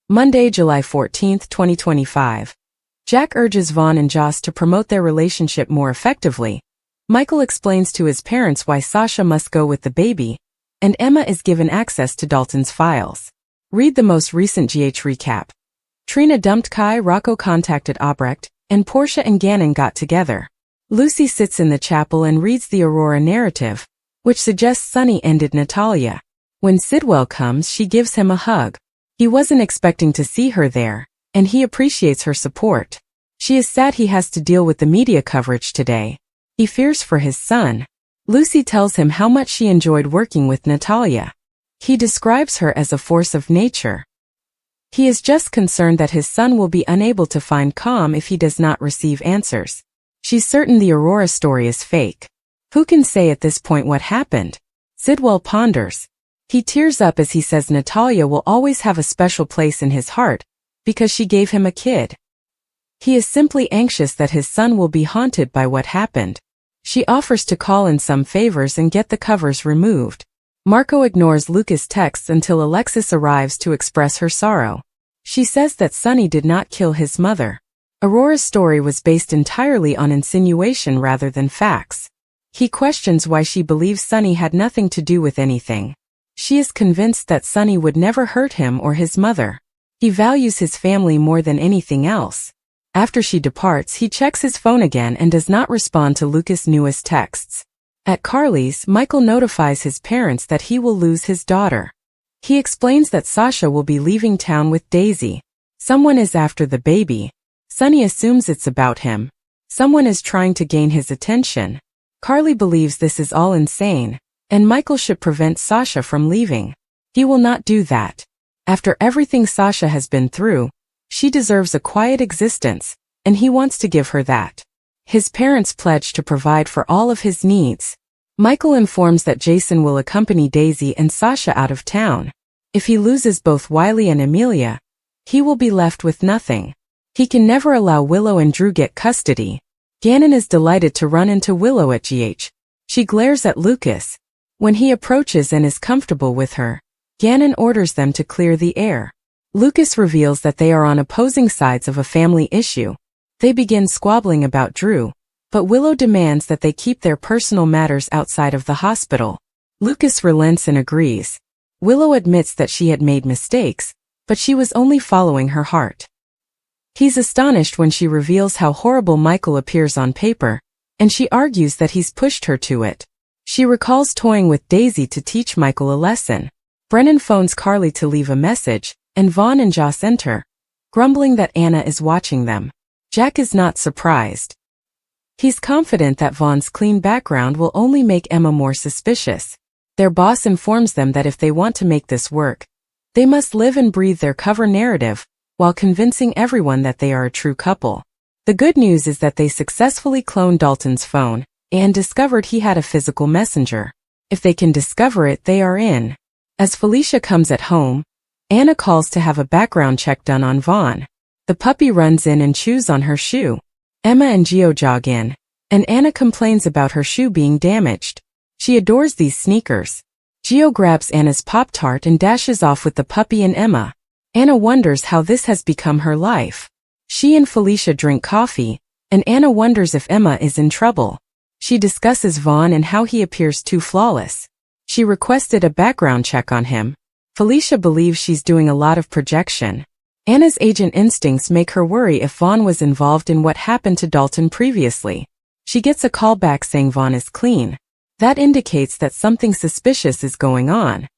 Monday, July 14, 2025. Jack urges Vaughn and Joss to promote their relationship more effectively. Michael explains to his parents why Sasha must go with the baby, and Emma is given access to Dalton's files. Read the most recent GH recap. Trina dumped Kai, Rocco contacted ABDUCTED, and Portia and Gannon got together. Lucy sits in the chapel and reads the Aurora narrative, which suggests Sonny ended Natalia. When Sidwell comes, she gives him a hug. He wasn't expecting to see her there, and he appreciates her support. She is sad he has to deal with the media coverage today. He fears for his son. Lucy tells him how much she enjoyed working with Natalia. He describes her as a force of nature. He is just concerned that his son will be unable to find calm if he does not receive answers. She's certain the Aurora story is fake. Who can say at this point what happened? Sidwell ponders. He tears up as he says Natalia will always have a special place in his heart, because she gave him a kid. He is simply anxious that his son will be haunted by what happened. She offers to call in some favors and get the covers removed. Marco ignores Lucas' texts until Alexis arrives to express her sorrow. She says that Sonny did not kill his mother. Aurora's story was based entirely on insinuation rather than facts. He questions why she believes Sonny had nothing to do with anything. She is convinced that Sonny would never hurt him or his mother. He values his family more than anything else. After she departs, he checks his phone again and does not respond to Lucas' newest texts. At Carly's, Michael notifies his parents that he will lose his daughter. He explains that Sasha will be leaving town with Daisy. Someone is after the baby. Sonny assumes it's about him. Someone is trying to gain his attention. Carly believes this is all insane, and Michael should prevent Sasha from leaving. He will not do that. After everything Sasha has been through, she deserves a quiet existence, and he wants to give her that. His parents pledge to provide for all of his needs. Michael informs that Jason will accompany Daisy and Sasha out of town. If he loses both Wiley and Amelia, he will be left with nothing. He can never allow Willow and Drew get custody. Gannon is delighted to run into Willow at GH. She glares at Lucas. When he approaches and is comfortable with her, Gannon orders them to clear the air. Lucas reveals that they are on opposing sides of a family issue. They begin squabbling about Drew, but Willow demands that they keep their personal matters outside of the hospital. Lucas relents and agrees. Willow admits that she had made mistakes, but she was only following her heart. He's astonished when she reveals how horrible Michael appears on paper, and she argues that he's pushed her to it. She recalls toying with Daisy to teach Michael a lesson. Brennan phones Carly to leave a message, and Vaughn and Joss enter, grumbling that Anna is watching them. Jack is not surprised. He's confident that Vaughn's clean background will only make Emma more suspicious. Their boss informs them that if they want to make this work, they must live and breathe their cover narrative, while convincing everyone that they are a true couple. The good news is that they successfully cloned Dalton's phone, and discovered he had a physical messenger. If they can discover it, they are in. As Felicia comes at home, Anna calls to have a background check done on Vaughn. The puppy runs in and chews on her shoe. Emma and Gio jog in, and Anna complains about her shoe being damaged. She adores these sneakers. Gio grabs Anna's Pop-Tart and dashes off with the puppy and Emma. Anna wonders how this has become her life. She and Felicia drink coffee, and Anna wonders if Emma is in trouble. She discusses Vaughn and how he appears too flawless. She requested a background check on him. Felicia believes she's doing a lot of projection. Anna's agent instincts make her worry if Vaughn was involved in what happened to Dalton previously. She gets a call back saying Vaughn is clean. That indicates that something suspicious is going on.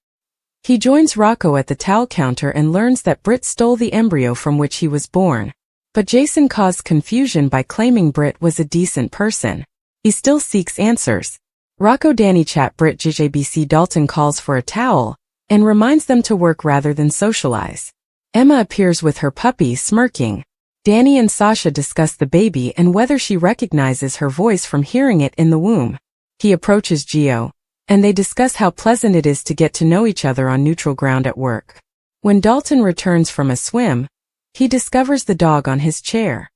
He joins Rocco at the towel counter and learns that Britt stole the embryo from which he was born. But Jason caused confusion by claiming Britt was a decent person. He still seeks answers. Rocco Danny chat Britt JJBC Dalton calls for a towel, and reminds them to work rather than socialize. Emma appears with her puppy smirking. Danny and Sasha discuss the baby and whether she recognizes her voice from hearing it in the womb. He approaches Gio, and they discuss how pleasant it is to get to know each other on neutral ground at work. When Dalton returns from a swim, he discovers the dog on his chair.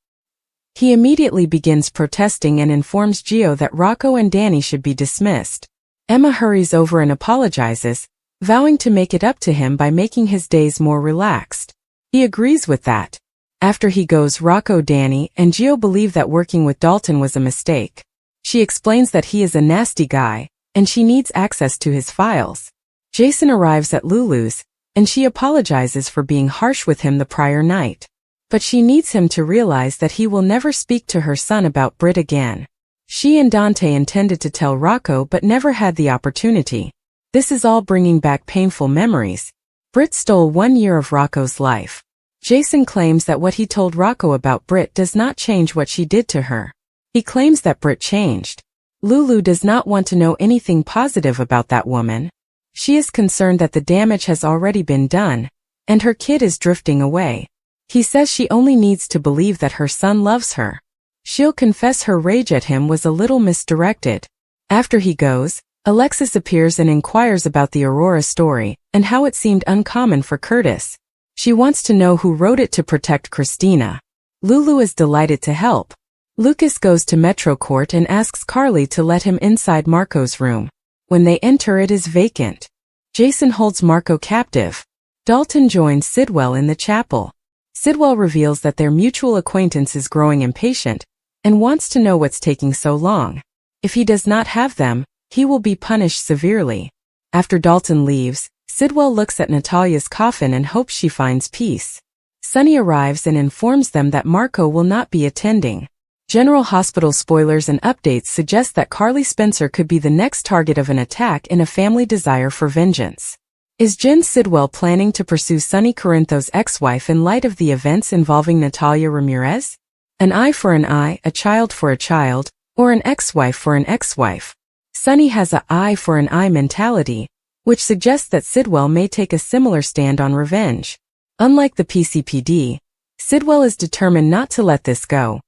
He immediately begins protesting and informs Gio that Rocco and Danny should be dismissed. Emma hurries over and apologizes, vowing to make it up to him by making his days more relaxed. He agrees with that. After he goes, Rocco, Danny, and Gio believe that working with Dalton was a mistake. She explains that he is a nasty guy, and she needs access to his files. Jason arrives at Lulu's, and she apologizes for being harsh with him the prior night. But she needs him to realize that he will never speak to her son about Britt again. She and Dante intended to tell Rocco but never had the opportunity. This is all bringing back painful memories. Britt stole 1 year of Rocco's life. Jason claims that what he told Rocco about Britt does not change what she did to her. He claims that Britt changed. Lulu does not want to know anything positive about that woman. She is concerned that the damage has already been done, and her kid is drifting away. He says she only needs to believe that her son loves her. She'll confess her rage at him was a little misdirected. After he goes, Alexis appears and inquires about the Aurora story and how it seemed uncommon for Curtis. She wants to know who wrote it to protect Christina. Lulu is delighted to help. Lucas goes to Metro Court and asks Carly to let him inside Marco's room. When they enter, it is vacant. Jason holds Marco captive. Dalton joins Sidwell in the chapel. Sidwell reveals that their mutual acquaintance is growing impatient and wants to know what's taking so long. If he does not have them, he will be punished severely. After Dalton leaves, Sidwell looks at Natalia's coffin and hopes she finds peace. Sonny arrives and informs them that Marco will not be attending. General Hospital spoilers and updates suggest that Carly Spencer could be the next target of an attack in a family desire for vengeance. Is Jen Sidwell planning to pursue Sonny Corinthos' ex-wife in light of the events involving Natalia Ramirez? An eye for an eye, a child for a child, or an ex-wife for an ex-wife? Sonny has an eye for an eye mentality, which suggests that Sidwell may take a similar stand on revenge. Unlike the PCPD, Sidwell is determined not to let this go.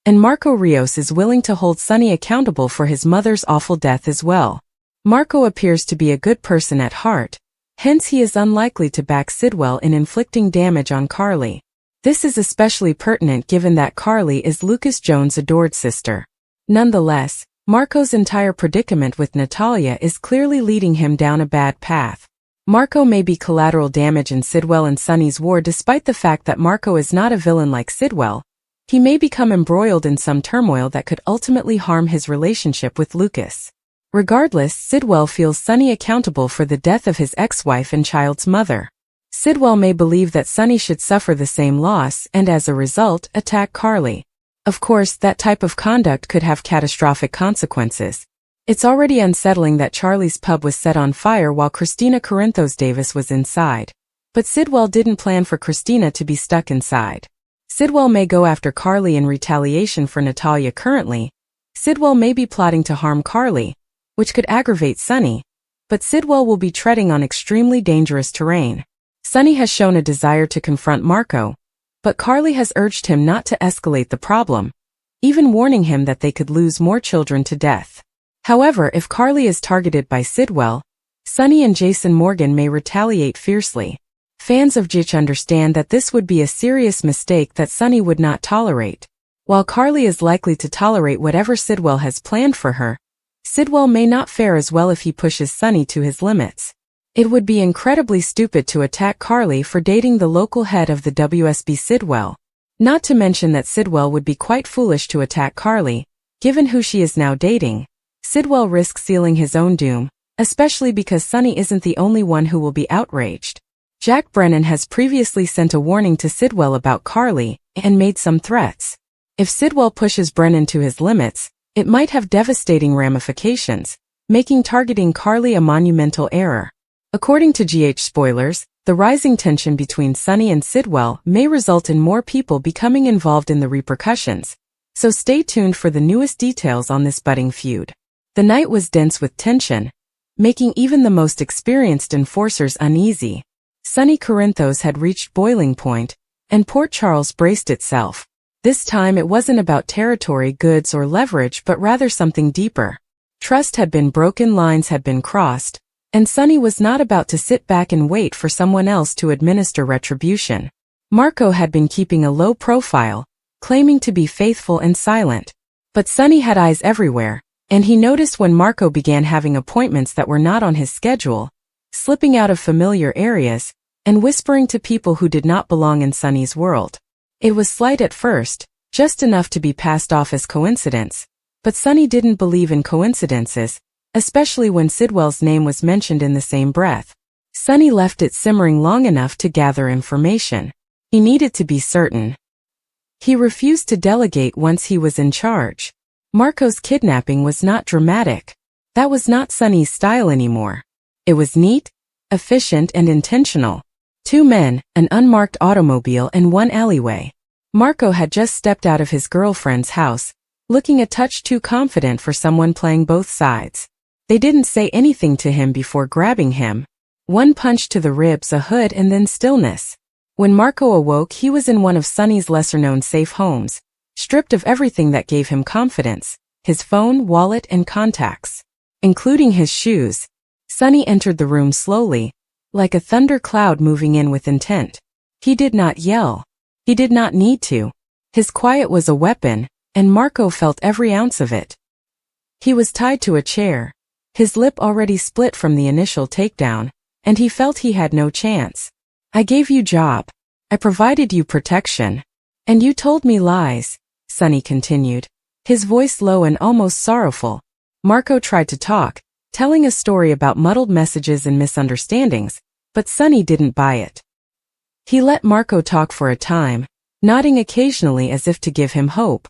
And Marco Rios is willing to hold Sonny accountable for his mother's awful death as well. Marco appears to be a good person at heart, hence he is unlikely to back Sidwell in inflicting damage on Carly. This is especially pertinent given that Carly is Lucas Jones' adored sister. Nonetheless, Marco's entire predicament with Natalia is clearly leading him down a bad path. Marco may be collateral damage in Sidwell and Sonny's war despite the fact that Marco is not a villain like Sidwell. He may become embroiled in some turmoil that could ultimately harm his relationship with Lucas. Regardless, Sidwell feels Sonny accountable for the death of his ex-wife and child's mother. Sidwell may believe that Sonny should suffer the same loss and as a result, attack Carly. Of course, that type of conduct could have catastrophic consequences. It's already unsettling that Charlie's pub was set on fire while Christina Corinthos Davis was inside. But Sidwell didn't plan for Christina to be stuck inside. Sidwell may go after Carly in retaliation for Natalia currently. Sidwell may be plotting to harm Carly, which could aggravate Sonny. But Sidwell will be treading on extremely dangerous terrain. Sonny has shown a desire to confront Marco, but Carly has urged him not to escalate the problem, even warning him that they could lose more children to death. However, if Carly is targeted by Sidwell, Sonny and Jason Morgan may retaliate fiercely. Fans of Jitch understand that this would be a serious mistake that Sonny would not tolerate. While Carly is likely to tolerate whatever Sidwell has planned for her, Sidwell may not fare as well if he pushes Sonny to his limits. It would be incredibly stupid to attack Carly for dating the local head of the WSB Sidwell. Not to mention that Sidwell would be quite foolish to attack Carly, given who she is now dating. Sidwell risks sealing his own doom, especially because Sonny isn't the only one who will be outraged. Jack Brennan has previously sent a warning to Sidwell about Carly and made some threats. If Sidwell pushes Brennan to his limits, it might have devastating ramifications, making targeting Carly a monumental error. According to GH spoilers, the rising tension between Sonny and Sidwell may result in more people becoming involved in the repercussions, so stay tuned for the newest details on this budding feud. The night was dense with tension, making even the most experienced enforcers uneasy. Sonny Corinthos had reached boiling point, and Port Charles braced itself. This time it wasn't about territory, goods, or leverage but rather something deeper. Trust had been broken, lines had been crossed, and Sonny was not about to sit back and wait for someone else to administer retribution. Marco had been keeping a low profile, claiming to be faithful and silent. But Sonny had eyes everywhere, and he noticed when Marco began having appointments that were not on his schedule, slipping out of familiar areas, and whispering to people who did not belong in Sonny's world. It was slight at first, just enough to be passed off as coincidence, but Sonny didn't believe in coincidences, especially when Sidwell's name was mentioned in the same breath. Sonny left it simmering long enough to gather information. He needed to be certain. He refused to delegate once he was in charge. Marco's kidnapping was not dramatic. That was not Sonny's style anymore. It was neat, efficient, and intentional. 2 men, an unmarked automobile, and 1 alleyway. Marco had just stepped out of his girlfriend's house, looking a touch too confident for someone playing both sides. They didn't say anything to him before grabbing him. 1 punch to the ribs, a hood, and then stillness. When Marco awoke, he was in one of Sonny's lesser-known safe homes, stripped of everything that gave him confidence, his phone, wallet, and contacts, including his shoes. Sonny entered the room slowly, like a thunder cloud moving in with intent. He did not yell. He did not need to. His quiet was a weapon, and Marco felt every ounce of it. He was tied to a chair, his lip already split from the initial takedown, and he felt he had no chance. I gave you job. I provided you protection. And you told me lies, Sonny continued, his voice low and almost sorrowful. Marco tried to talk, telling a story about muddled messages and misunderstandings, but Sonny didn't buy it. He let Marco talk for a time, nodding occasionally as if to give him hope.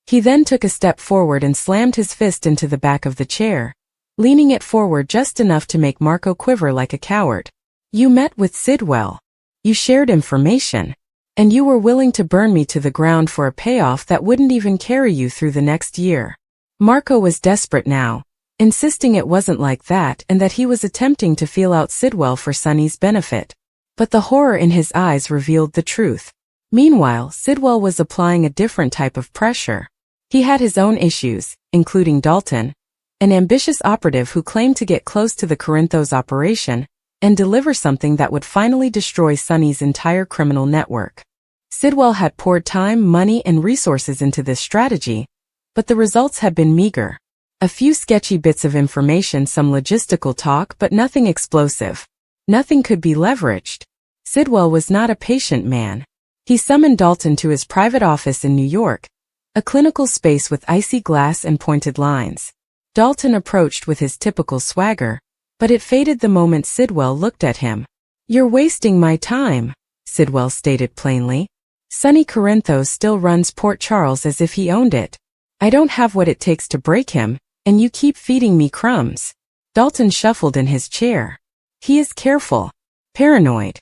He then took a step forward and slammed his fist into the back of the chair, leaning it forward just enough to make Marco quiver like a coward. You met with Sidwell. You shared information. And you were willing to burn me to the ground for a payoff that wouldn't even carry you through the next year. Marco was desperate now, insisting it wasn't like that and that he was attempting to feel out Sidwell for Sonny's benefit. But the horror in his eyes revealed the truth. Meanwhile, Sidwell was applying a different type of pressure. He had his own issues, including Dalton, an ambitious operative who claimed to get close to the Corinthos operation and deliver something that would finally destroy Sonny's entire criminal network. Sidwell had poured time, money, and resources into this strategy, but the results had been meager. A few sketchy bits of information, some logistical talk, but nothing explosive. Nothing could be leveraged. Sidwell was not a patient man. He summoned Dalton to his private office in New York, a clinical space with icy glass and pointed lines. Dalton approached with his typical swagger, but it faded the moment Sidwell looked at him. You're wasting my time, Sidwell stated plainly. Sonny Corinthos still runs Port Charles as if he owned it. I don't have what it takes to break him, and you keep feeding me crumbs. Dalton shuffled in his chair. He is careful. Paranoid.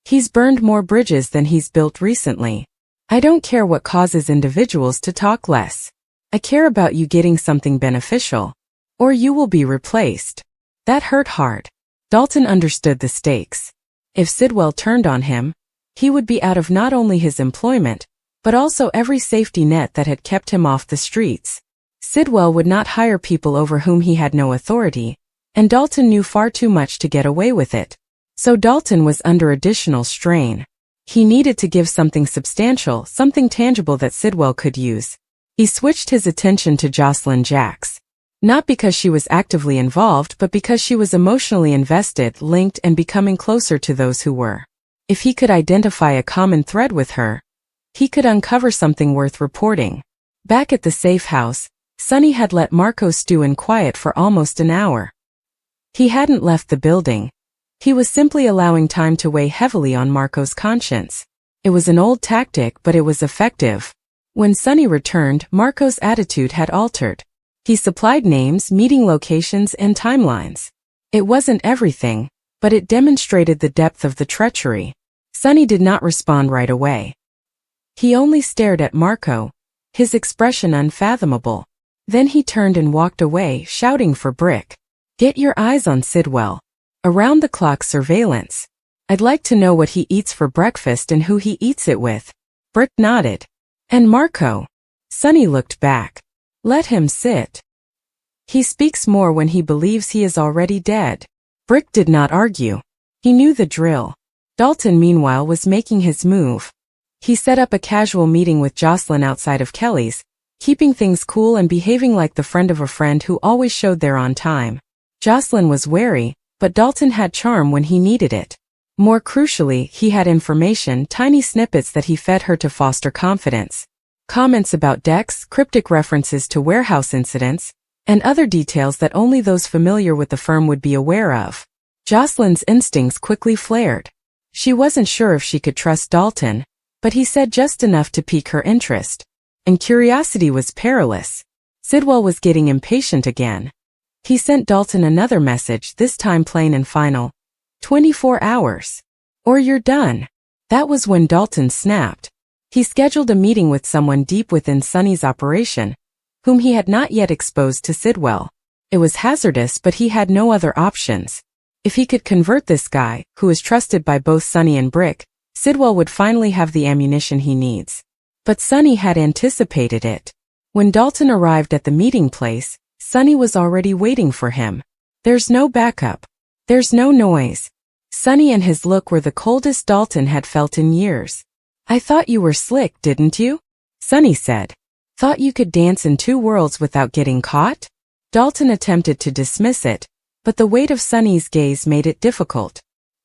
He's burned more bridges than he's built recently. I don't care what causes individuals to talk less. I care about you getting something beneficial, or you will be replaced. That hurt hard. Dalton understood the stakes. If Sidwell turned on him, he would be out of not only his employment, but also every safety net that had kept him off the streets. Sidwell would not hire people over whom he had no authority, and Dalton knew far too much to get away with it. So Dalton was under additional strain. He needed to give something substantial, something tangible that Sidwell could use. He switched his attention to Jocelyn Jacks. Not because she was actively involved, but because she was emotionally invested, linked, and becoming closer to those who were. If he could identify a common thread with her, he could uncover something worth reporting. Back at the safe house, Sonny had let Marco stew in quiet for almost an hour. He hadn't left the building. He was simply allowing time to weigh heavily on Marco's conscience. It was an old tactic, but it was effective. When Sonny returned, Marco's attitude had altered. He supplied names, meeting locations, and timelines. It wasn't everything, but it demonstrated the depth of the treachery. Sonny did not respond right away. He only stared at Marco, his expression unfathomable. Then he turned and walked away, shouting for Brick. Get your eyes on Sidwell. Around-the-clock surveillance. I'd like to know what he eats for breakfast and who he eats it with. Brick nodded. And Marco? Sonny looked back. Let him sit. He speaks more when he believes he is already dead. Brick did not argue. He knew the drill. Dalton, meanwhile, was making his move. He set up a casual meeting with Jocelyn outside of Kelly's, keeping things cool and behaving like the friend of a friend who always showed there on time. Jocelyn was wary, but Dalton had charm when he needed it. More crucially, he had information, tiny snippets that he fed her to foster confidence. Comments about decks, cryptic references to warehouse incidents, and other details that only those familiar with the firm would be aware of. Jocelyn's instincts quickly flared. She wasn't sure if she could trust Dalton, but he said just enough to pique her interest. And curiosity was perilous. Sidwell was getting impatient again. He sent Dalton another message, this time plain and final. 24 hours. Or you're done. That was when Dalton snapped. He scheduled a meeting with someone deep within Sonny's operation, whom he had not yet exposed to Sidwell. It was hazardous, but he had no other options. If he could convert this guy, who was trusted by both Sonny and Brick, Sidwell would finally have the ammunition he needs. But Sonny had anticipated it. When Dalton arrived at the meeting place, Sonny was already waiting for him. There's no backup. There's no noise. Sonny and his look were the coldest Dalton had felt in years. I thought you were slick, didn't you? Sonny said. Thought you could dance in two worlds without getting caught? Dalton attempted to dismiss it, but the weight of Sonny's gaze made it difficult.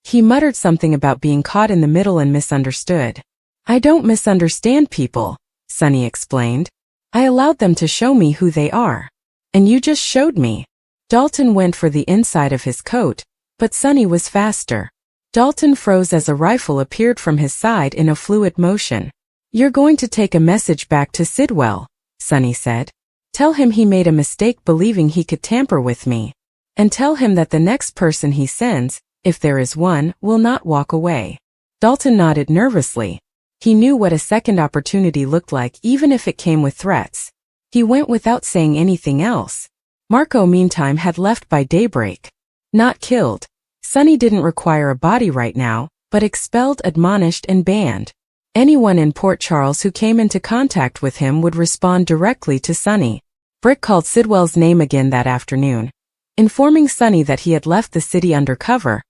He muttered something about being caught in the middle and misunderstood. I don't misunderstand people, Sonny explained. I allowed them to show me who they are. And you just showed me. Dalton went for the inside of his coat, but Sonny was faster. Dalton froze as a rifle appeared from his side in a fluid motion. You're going to take a message back to Sidwell, Sonny said. Tell him he made a mistake believing he could tamper with me. And tell him that the next person he sends, if there is one, will not walk away. Dalton nodded nervously. He knew what a second opportunity looked like even if it came with threats. He went without saying anything else. Marco meantime had left by daybreak. Not killed. Sonny didn't require a body right now, but expelled, admonished, and banned. Anyone in Port Charles who came into contact with him would respond directly to Sonny. Brick called Sidwell's name again that afternoon, informing Sonny that he had left the city undercover,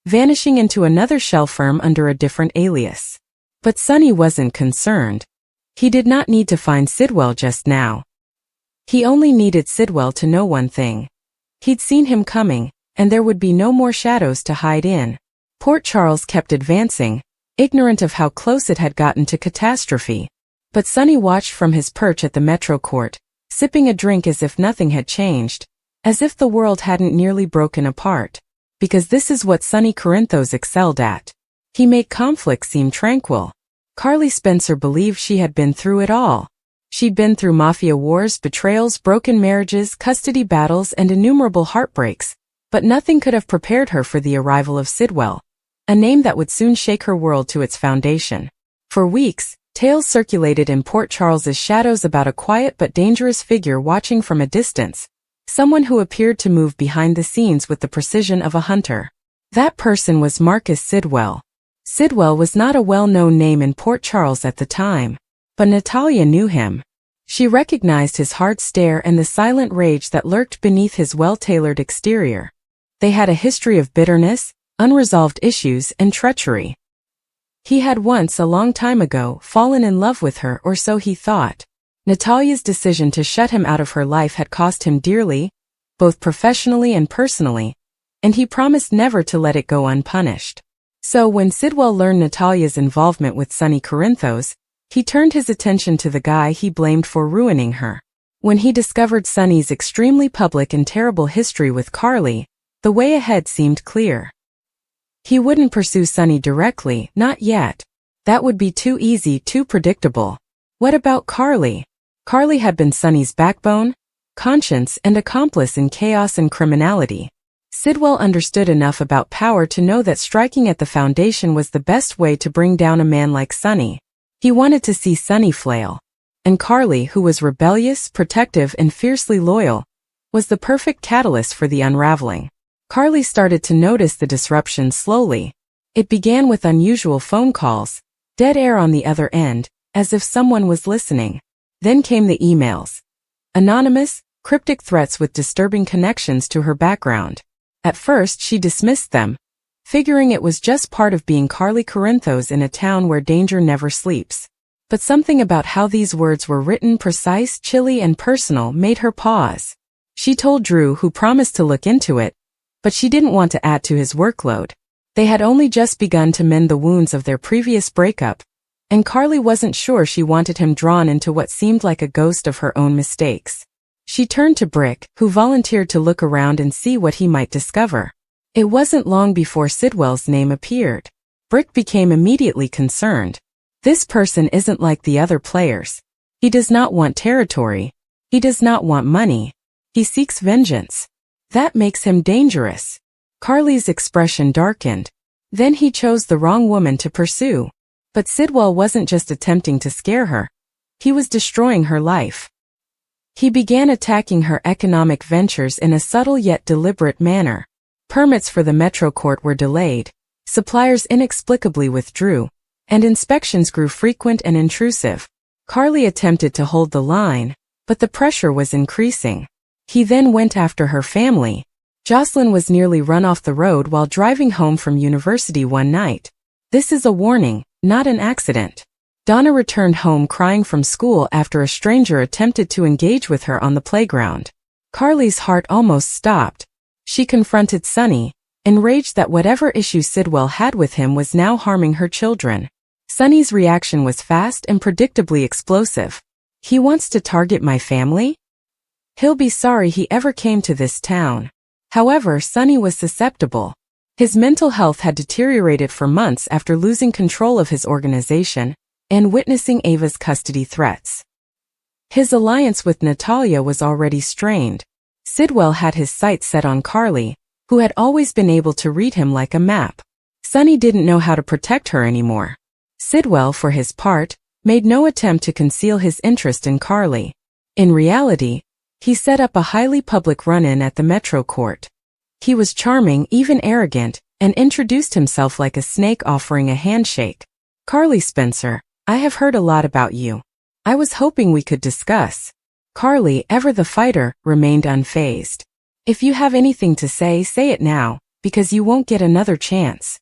vanishing into another shell firm under a different alias. But Sonny wasn't concerned. He did not need to find Sidwell just now. He only needed Sidwell to know one thing. He'd seen him coming, and there would be no more shadows to hide in. Port Charles kept advancing, ignorant of how close it had gotten to catastrophe. But Sonny watched from his perch at the Metro Court, sipping a drink as if nothing had changed, as if the world hadn't nearly broken apart. Because this is what Sonny Corinthos excelled at. He made conflict seem tranquil. Carly Spencer believed she had been through it all. She'd been through mafia wars, betrayals, broken marriages, custody battles, and innumerable heartbreaks, but nothing could have prepared her for the arrival of Sidwell, a name that would soon shake her world to its foundation. For weeks, tales circulated in Port Charles's shadows about a quiet but dangerous figure watching from a distance, someone who appeared to move behind the scenes with the precision of a hunter. That person was Marcus Sidwell. Sidwell was not a well-known name in Port Charles at the time, but Natalia knew him. She recognized his hard stare and the silent rage that lurked beneath his well-tailored exterior. They had a history of bitterness, unresolved issues, and treachery. He had once, a long time ago, fallen in love with her, or so he thought. Natalia's decision to shut him out of her life had cost him dearly, both professionally and personally, and he promised never to let it go unpunished. So when Sidwell learned Natalia's involvement with Sonny Corinthos, he turned his attention to the guy he blamed for ruining her. When he discovered Sonny's extremely public and terrible history with Carly, the way ahead seemed clear. He wouldn't pursue Sonny directly, not yet. That would be too easy, too predictable. What about Carly? Carly had been Sonny's backbone, conscience, and accomplice in chaos and criminality. Sidwell understood enough about power to know that striking at the foundation was the best way to bring down a man like Sonny. He wanted to see Sonny flail. And Carly, who was rebellious, protective, and fiercely loyal, was the perfect catalyst for the unraveling. Carly started to notice the disruption slowly. It began with unusual phone calls, dead air on the other end, as if someone was listening. Then came the emails. Anonymous, cryptic threats with disturbing connections to her background. At first she dismissed them, figuring it was just part of being Carly Corinthos in a town where danger never sleeps. But something about how these words were written, precise, chilly, and personal, made her pause. She told Drew, who promised to look into it, but she didn't want to add to his workload. They had only just begun to mend the wounds of their previous breakup, and Carly wasn't sure she wanted him drawn into what seemed like a ghost of her own mistakes. She turned to Brick, who volunteered to look around and see what he might discover. It wasn't long before Sidwell's name appeared. Brick became immediately concerned. This person isn't like the other players. He does not want territory. He does not want money. He seeks vengeance. That makes him dangerous. Carly's expression darkened. Then he chose the wrong woman to pursue. But Sidwell wasn't just attempting to scare her. He was destroying her life. He began attacking her economic ventures in a subtle yet deliberate manner. Permits for the Metro Court were delayed, suppliers inexplicably withdrew, and inspections grew frequent and intrusive. Carly attempted to hold the line, but the pressure was increasing. He then went after her family. Jocelyn was nearly run off the road while driving home from university one night. This is a warning, not an accident. Donna returned home crying from school after a stranger attempted to engage with her on the playground. Carly's heart almost stopped. She confronted Sonny, enraged that whatever issue Sidwell had with him was now harming her children. Sonny's reaction was fast and predictably explosive. He wants to target my family? He'll be sorry he ever came to this town. However, Sonny was susceptible. His mental health had deteriorated for months after losing control of his organization and witnessing Ava's custody threats. His alliance with Natalia was already strained. Sidwell had his sights set on Carly, who had always been able to read him like a map. Sonny didn't know how to protect her anymore. Sidwell, for his part, made no attempt to conceal his interest in Carly. In reality, he set up a highly public run-in at the Metro Court. He was charming, even arrogant, and introduced himself like a snake offering a handshake. Carly Spencer, I have heard a lot about you. I was hoping we could discuss. Carly, ever the fighter, remained unfazed. If you have anything to say it now, because you won't get another chance.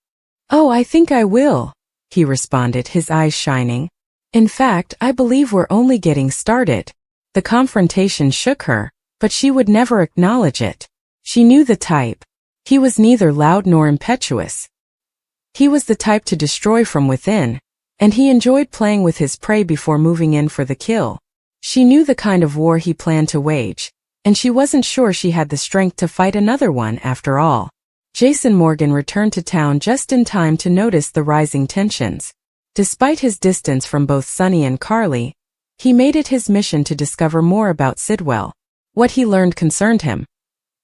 Oh, I think I will, he responded, his eyes shining. In fact, I believe we're only getting started. The confrontation shook her, but she would never acknowledge it. She knew the type. He was neither loud nor impetuous. He was the type to destroy from within, and he enjoyed playing with his prey before moving in for the kill. She knew the kind of war he planned to wage, and she wasn't sure she had the strength to fight another one after all. Jason Morgan returned to town just in time to notice the rising tensions. Despite his distance from both Sonny and Carly, he made it his mission to discover more about Sidwell. What he learned concerned him.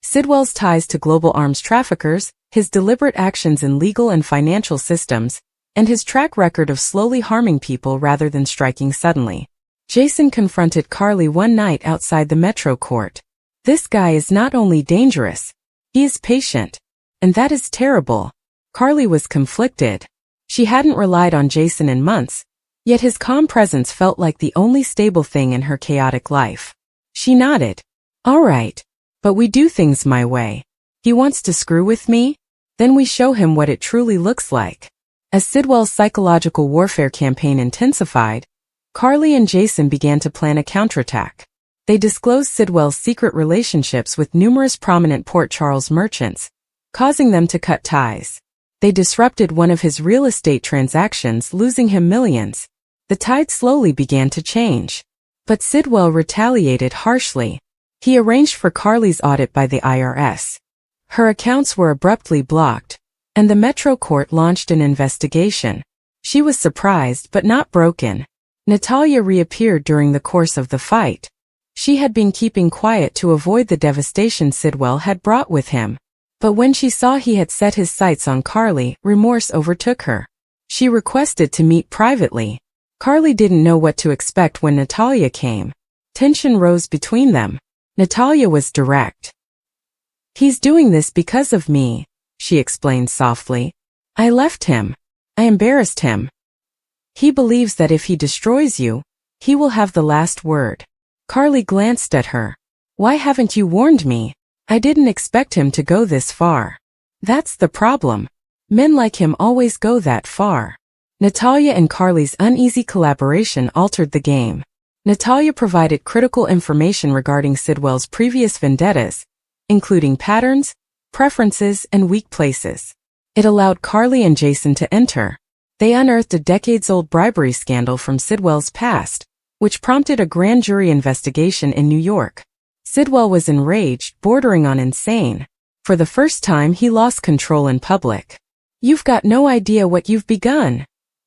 Sidwell's ties to global arms traffickers, his deliberate actions in legal and financial systems, and his track record of slowly harming people rather than striking suddenly. Jason confronted Carly one night outside the Metro Court. This guy is not only dangerous, he is patient. And that is terrible. Carly was conflicted. She hadn't relied on Jason in months, yet his calm presence felt like the only stable thing in her chaotic life. She nodded. All right. But we do things my way. He wants to screw with me? Then we show him what it truly looks like. As Sidwell's psychological warfare campaign intensified, Carly and Jason began to plan a counterattack. They disclosed Sidwell's secret relationships with numerous prominent Port Charles merchants, causing them to cut ties. They disrupted one of his real estate transactions, losing him millions. The tide slowly began to change. But Sidwell retaliated harshly. He arranged for Carly's audit by the IRS. Her accounts were abruptly blocked, and the Metro Court launched an investigation. She was surprised but not broken. Natalia reappeared during the course of the fight. She had been keeping quiet to avoid the devastation Sidwell had brought with him. But when she saw he had set his sights on Carly, remorse overtook her. She requested to meet privately. Carly didn't know what to expect when Natalia came. Tension rose between them. Natalia was direct. He's doing this because of me, she explained softly. I left him. I embarrassed him. He believes that if he destroys you, he will have the last word. Carly glanced at her. Why haven't you warned me? I didn't expect him to go this far. That's the problem. Men like him always go that far. Natalia and Carly's uneasy collaboration altered the game. Natalia provided critical information regarding Sidwell's previous vendettas, including patterns, preferences, and weak places. It allowed Carly and Jason to enter. They unearthed a decades-old bribery scandal from Sidwell's past, which prompted a grand jury investigation in New York. Sidwell was enraged, bordering on insane. For the first time, he lost control in public. "You've got no idea what you've begun,"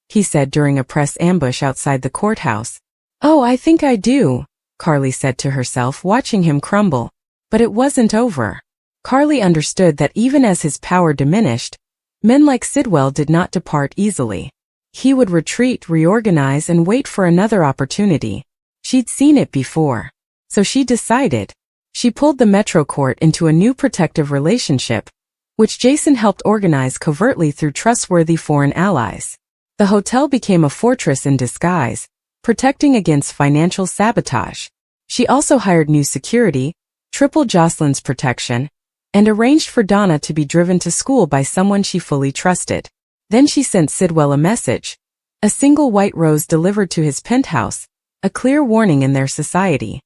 he said during a press ambush outside the courthouse. "Oh, I think I do," Carly said to herself, watching him crumble. But it wasn't over. Carly understood that even as his power diminished, men like Sidwell did not depart easily. He would retreat, reorganize, and wait for another opportunity. She'd seen it before. So she decided. She pulled the Metro Court into a new protective relationship, which Jason helped organize covertly through trustworthy foreign allies. The hotel became a fortress in disguise, protecting against financial sabotage. She also hired new security, tripled Jocelyn's protection, and arranged for Donna to be driven to school by someone she fully trusted. Then she sent Sidwell a message, a single white rose delivered to his penthouse, a clear warning in their society.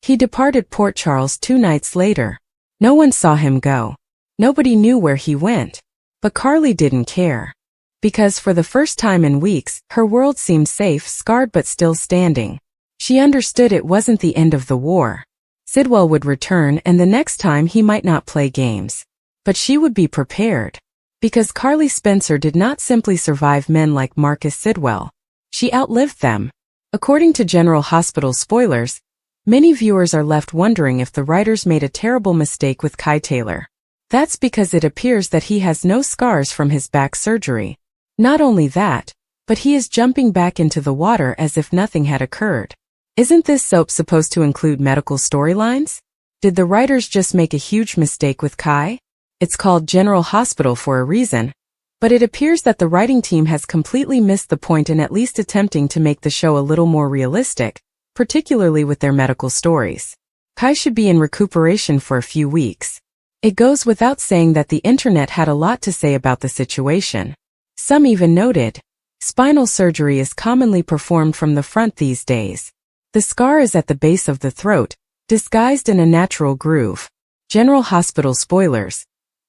He departed Port Charles 2 nights later. No one saw him go. Nobody knew where he went. But Carly didn't care. Because for the first time in weeks, her world seemed safe, scarred but still standing. She understood it wasn't the end of the war. Sidwell would return, and the next time he might not play games. But she would be prepared. Because Carly Spencer did not simply survive men like Marcus Sidwell. She outlived them. According to General Hospital spoilers, many viewers are left wondering if the writers made a terrible mistake with Kai Taylor. That's because it appears that he has no scars from his back surgery. Not only that, but he is jumping back into the water as if nothing had occurred. Isn't this soap supposed to include medical storylines? Did the writers just make a huge mistake with Kai? It's called General Hospital for a reason, but it appears that the writing team has completely missed the point in at least attempting to make the show a little more realistic, particularly with their medical stories. Kai should be in recuperation for a few weeks. It goes without saying that the internet had a lot to say about the situation. Some even noted, spinal surgery is commonly performed from the front these days. The scar is at the base of the throat, disguised in a natural groove. General Hospital spoilers.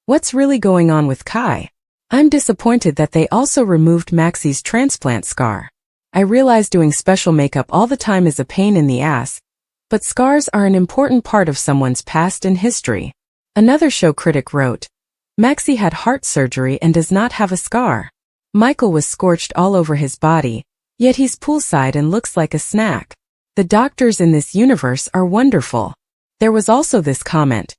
What's really going on with Kai? I'm disappointed that they also removed Maxie's transplant scar. I realize doing special makeup all the time is a pain in the ass, but scars are an important part of someone's past and history. Another show critic wrote, Maxie had heart surgery and does not have a scar. Michael was scorched all over his body, yet he's poolside and looks like a snack. The doctors in this universe are wonderful. There was also this comment.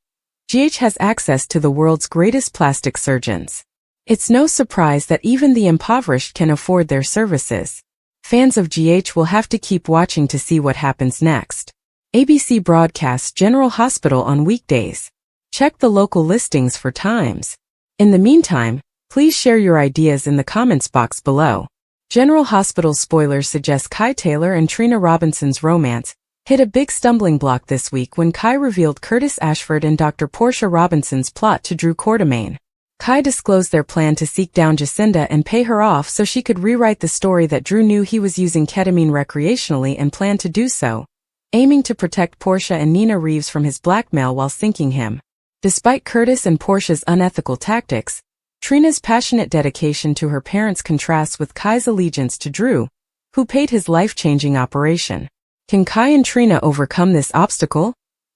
GH has access to the world's greatest plastic surgeons. It's no surprise that even the impoverished can afford their services. Fans of GH will have to keep watching to see what happens next. ABC broadcasts General Hospital on weekdays. Check the local listings for times. In the meantime, please share your ideas in the comments box below. General Hospital spoilers suggest Kai Taylor and Trina Robinson's romance hit a big stumbling block this week when Kai revealed Curtis Ashford and Dr. Portia Robinson's plot to Drew Quartermain. Kai disclosed their plan to seek down Jacinda and pay her off so she could rewrite the story that Drew knew he was using ketamine recreationally and planned to do so, aiming to protect Portia and Nina Reeves from his blackmail while sinking him. Despite Curtis and Portia's unethical tactics, Trina's passionate dedication to her parents contrasts with Kai's allegiance to Drew, who paid his life-changing operation. Can Kai and Trina overcome this obstacle?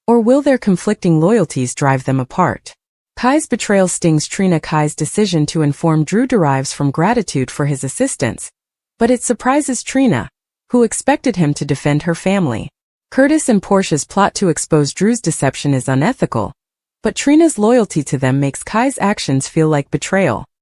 Or will their conflicting loyalties drive them apart? Kai's betrayal stings Trina. Kai's decision to inform Drew derives from gratitude for his assistance, but it surprises Trina, who expected him to defend her family. Curtis and Portia's plot to expose Drew's deception is unethical, but Trina's loyalty to them makes Kai's actions feel like betrayal.